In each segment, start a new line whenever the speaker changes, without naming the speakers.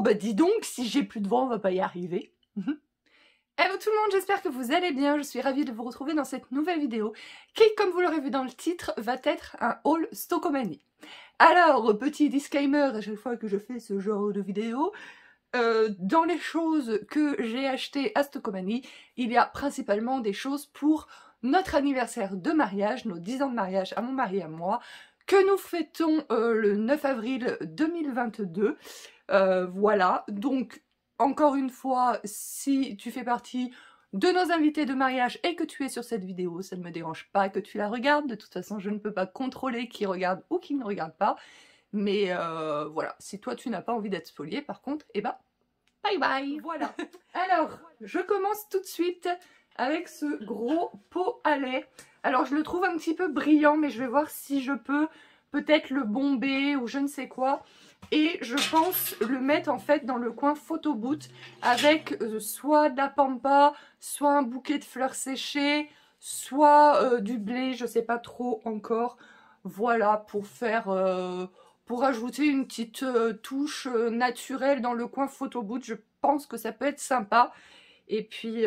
bah dis donc, si j'ai plus de vent, on va pas y arriver. Hello tout le monde, j'espère que vous allez bien, je suis ravie de vous retrouver dans cette nouvelle vidéo qui, comme vous l'aurez vu dans le titre, va être un haul Stockomanie. Alors, petit disclaimer à chaque fois que je fais ce genre de vidéo, dans les choses que j'ai achetées à Stockomanie, il y a principalement des choses pour notre anniversaire de mariage, nos 10 ans de mariage à mon mari et à moi, que nous fêtons le 9 avril 2022. Voilà, donc encore une fois, si tu fais partie de nos invités de mariage et que tu es sur cette vidéo, ça ne me dérange pas que tu la regardes. De toute façon, je ne peux pas contrôler qui regarde ou qui ne regarde pas. Mais voilà, si toi tu n'as pas envie d'être spolié, par contre, eh ben, bye bye. Voilà. Alors, je commence tout de suite avec ce gros pot à lait. Alors, je le trouve un petit peu brillant, mais je vais voir si je peux peut-être le bomber ou je ne sais quoi. Et je pense le mettre en fait dans le coin photo boot avec soit de la pampa, soit un bouquet de fleurs séchées, soit du blé, je sais pas trop encore. Voilà, pour faire, pour ajouter une petite touche naturelle dans le coin photo boot. Je pense que ça peut être sympa. Et puis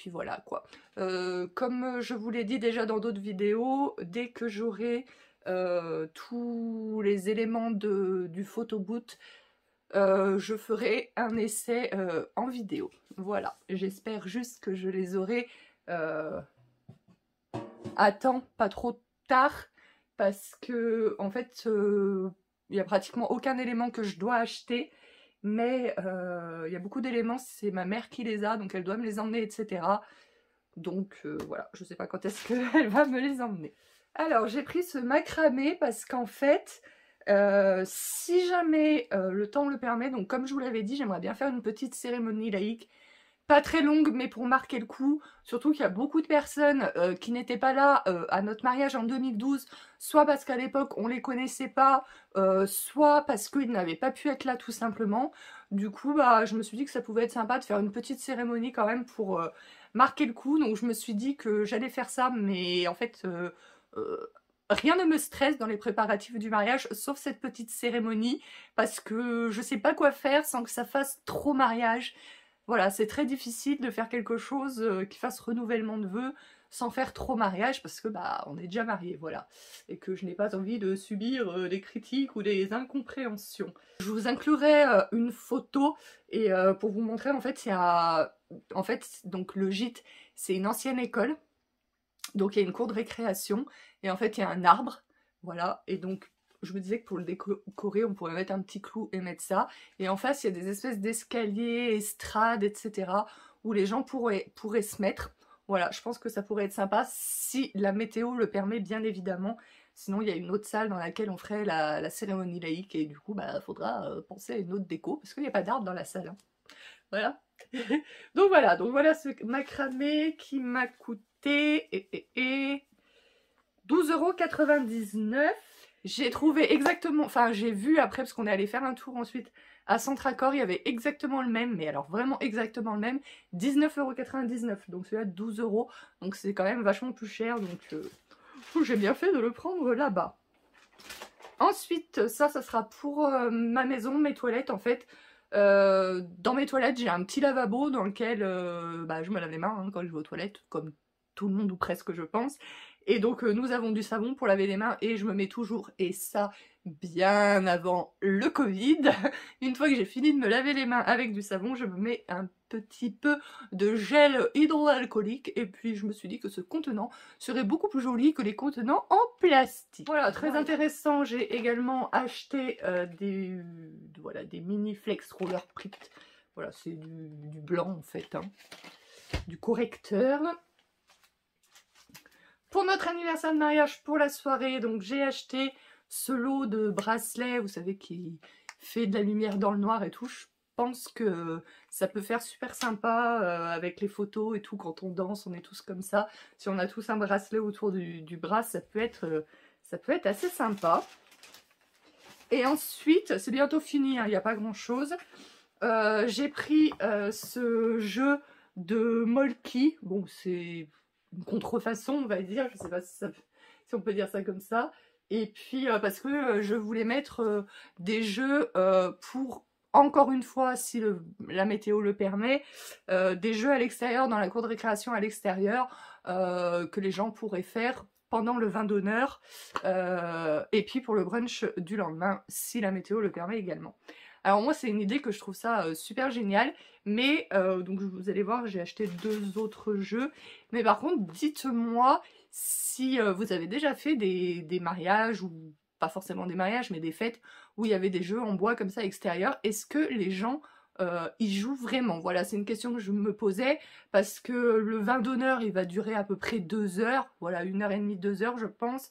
voilà quoi. Comme je vous l'ai dit déjà dans d'autres vidéos, dès que j'aurai tous les éléments du photo boot, je ferai un essai en vidéo. Voilà, j'espère juste que je les aurai à temps, pas trop tard, parce que en fait, il n'y a pratiquement aucun élément que je dois acheter. Mais il y a beaucoup d'éléments, c'est ma mère qui les a, donc elle doit me les emmener, etc. Donc voilà, je sais pas quand est-ce qu'elle va me les emmener. Alors j'ai pris ce macramé parce qu'en fait, si jamais le temps le permet, donc comme je vous l'avais dit, j'aimerais bien faire une petite cérémonie laïque. Pas très longue, mais pour marquer le coup. Surtout qu'il y a beaucoup de personnes qui n'étaient pas là à notre mariage en 2012, soit parce qu'à l'époque on les connaissait pas, soit parce qu'ils n'avaient pas pu être là tout simplement. Du coup, bah, je me suis dit que ça pouvait être sympa de faire une petite cérémonie quand même pour marquer le coup. Donc je me suis dit que j'allais faire ça, mais en fait, rien ne me stresse dans les préparatifs du mariage, sauf cette petite cérémonie, parce que je sais pas quoi faire sans que ça fasse trop mariage. Voilà, c'est très difficile de faire quelque chose qui fasse renouvellement de vœux sans faire trop mariage parce que bah on est déjà mariés, voilà. Et que je n'ai pas envie de subir des critiques ou des incompréhensions. Je vous inclurai une photo et pour vous montrer en fait, donc le gîte, c'est une ancienne école. Donc il y a une cour de récréation et en fait il y a un arbre, voilà, et donc je me disais que pour le décorer, on pourrait mettre un petit clou et mettre ça. Et en face, il y a des espèces d'escaliers, estrades, etc. où les gens pourraient se mettre. Voilà, je pense que ça pourrait être sympa si la météo le permet, bien évidemment. Sinon, il y a une autre salle dans laquelle on ferait la cérémonie laïque. Et du coup, bah, faudra penser à une autre déco, parce qu'il n'y a pas d'arbre dans la salle. Hein. Voilà. donc voilà ce macramé qui m'a coûté 12,99 €. J'ai trouvé exactement, enfin j'ai vu après parce qu'on est allé faire un tour ensuite à Centracor, il y avait exactement le même, mais alors vraiment exactement le même, 19,99 €, donc celui-là 12 €, donc c'est quand même vachement plus cher, donc j'ai bien fait de le prendre là-bas. Ensuite, ça sera pour ma maison, mes toilettes en fait. Dans mes toilettes, j'ai un petit lavabo dans lequel bah, je me lave les mains hein, quand je vais aux toilettes, comme tout le monde ou presque je pense. Et donc nous avons du savon pour laver les mains et je me mets toujours, et ça bien avant le Covid, une fois que j'ai fini de me laver les mains avec du savon, je me mets un petit peu de gel hydroalcoolique et puis je me suis dit que ce contenant serait beaucoup plus joli que les contenants en plastique. Voilà, très intéressant, j'ai également acheté des mini flex roller pricked. Voilà, c'est du blanc en fait, hein. Du correcteur. Pour notre anniversaire de mariage, pour la soirée, donc j'ai acheté ce lot de bracelets, vous savez, qui fait de la lumière dans le noir et tout. Je pense que ça peut faire super sympa avec les photos et tout, quand on danse, on est tous comme ça. Si on a tous un bracelet autour du bras, ça peut être assez sympa. Et ensuite, c'est bientôt fini, hein, il n'y a pas grand chose. J'ai pris ce jeu de Molki, bon c'est une contrefaçon on va dire, je sais pas si on peut dire ça comme ça, et puis parce que je voulais mettre des jeux pour encore une fois, si la météo le permet, des jeux à l'extérieur, dans la cour de récréation à l'extérieur, que les gens pourraient faire pendant le vin d'honneur, et puis pour le brunch du lendemain, si la météo le permet également. Alors moi, c'est une idée que je trouve ça super géniale, mais donc vous allez voir, j'ai acheté 2 autres jeux, mais par contre, dites-moi si vous avez déjà fait des mariages, ou pas forcément des mariages, mais des fêtes, où il y avait des jeux en bois comme ça extérieurs. Est-ce que les gens y jouent vraiment? Voilà, c'est une question que je me posais, parce que le vin d'honneur, il va durer à peu près 2 heures, voilà, 1h30, 2 heures je pense.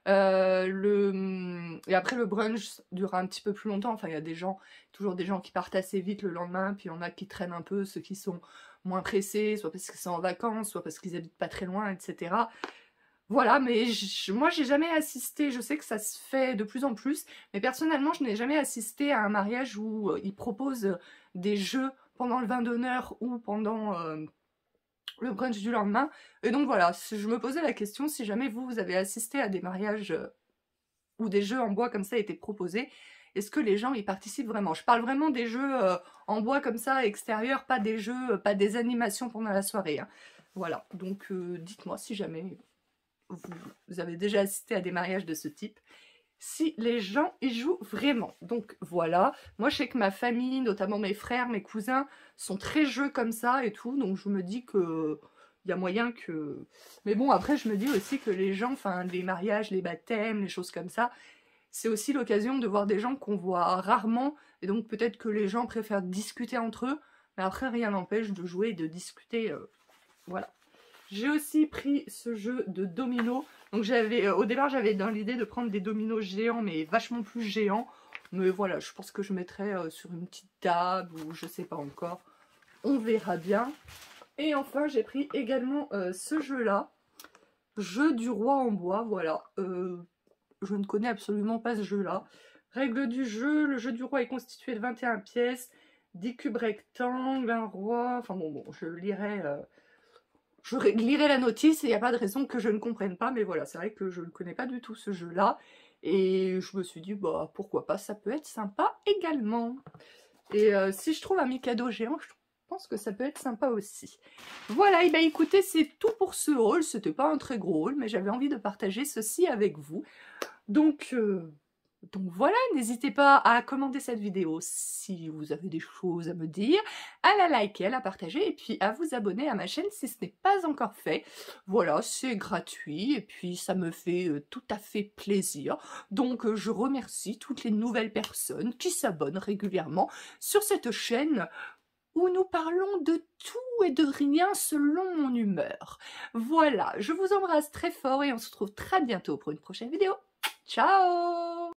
Et après le brunch durera un petit peu plus longtemps, enfin il y a toujours des gens qui partent assez vite le lendemain, puis il y en a qui traînent un peu, ceux qui sont moins pressés, soit parce qu'ils sont en vacances, soit parce qu'ils habitent pas très loin, etc. Voilà, mais moi j'ai jamais assisté, je sais que ça se fait de plus en plus, mais personnellement je n'ai jamais assisté à un mariage où ils proposent des jeux pendant le vin d'honneur ou pendant le brunch du lendemain. Et donc voilà, je me posais la question, si jamais vous avez assisté à des mariages où des jeux en bois comme ça étaient proposés, est-ce que les gens y participent vraiment? Je parle vraiment des jeux en bois comme ça, extérieurs, pas des jeux, pas des animations pendant la soirée, hein. Voilà, donc dites-moi si jamais vous avez déjà assisté à des mariages de ce type, si les gens y jouent vraiment. Donc voilà, moi je sais que ma famille, notamment mes frères, mes cousins, sont très jeux comme ça et tout, donc je me dis que il y a moyen que... Mais bon, après je me dis aussi que les gens, enfin les mariages, les baptêmes, les choses comme ça, c'est aussi l'occasion de voir des gens qu'on voit rarement, et donc peut-être que les gens préfèrent discuter entre eux, mais après rien n'empêche de jouer et de discuter, voilà. J'ai aussi pris ce jeu de dominos. Donc au départ j'avais dans l'idée de prendre des dominos géants, mais vachement plus géants. Mais voilà, je pense que je mettrai sur une petite table, ou je sais pas encore. On verra bien. Et enfin j'ai pris également ce jeu-là. Jeu du roi en bois, voilà. Je ne connais absolument pas ce jeu-là. Règles du jeu, le jeu du roi est constitué de 21 pièces, 10 cubes rectangles, un roi... Enfin bon, je lirai... Je lirai la notice et il n'y a pas de raison que je ne comprenne pas, mais voilà, c'est vrai que je ne connais pas du tout ce jeu-là. Et je me suis dit, bah pourquoi pas, ça peut être sympa également. Et si je trouve un Mikado géant, je pense que ça peut être sympa aussi. Voilà, et bien écoutez, c'est tout pour ce haul. C'était pas un très gros haul, mais j'avais envie de partager ceci avec vous. Donc voilà, n'hésitez pas à commenter cette vidéo si vous avez des choses à me dire, à la liker, à la partager, et puis à vous abonner à ma chaîne si ce n'est pas encore fait. Voilà, c'est gratuit, et puis ça me fait tout à fait plaisir. Donc je remercie toutes les nouvelles personnes qui s'abonnent régulièrement sur cette chaîne où nous parlons de tout et de rien selon mon humeur. Voilà, je vous embrasse très fort et on se retrouve très bientôt pour une prochaine vidéo. Ciao!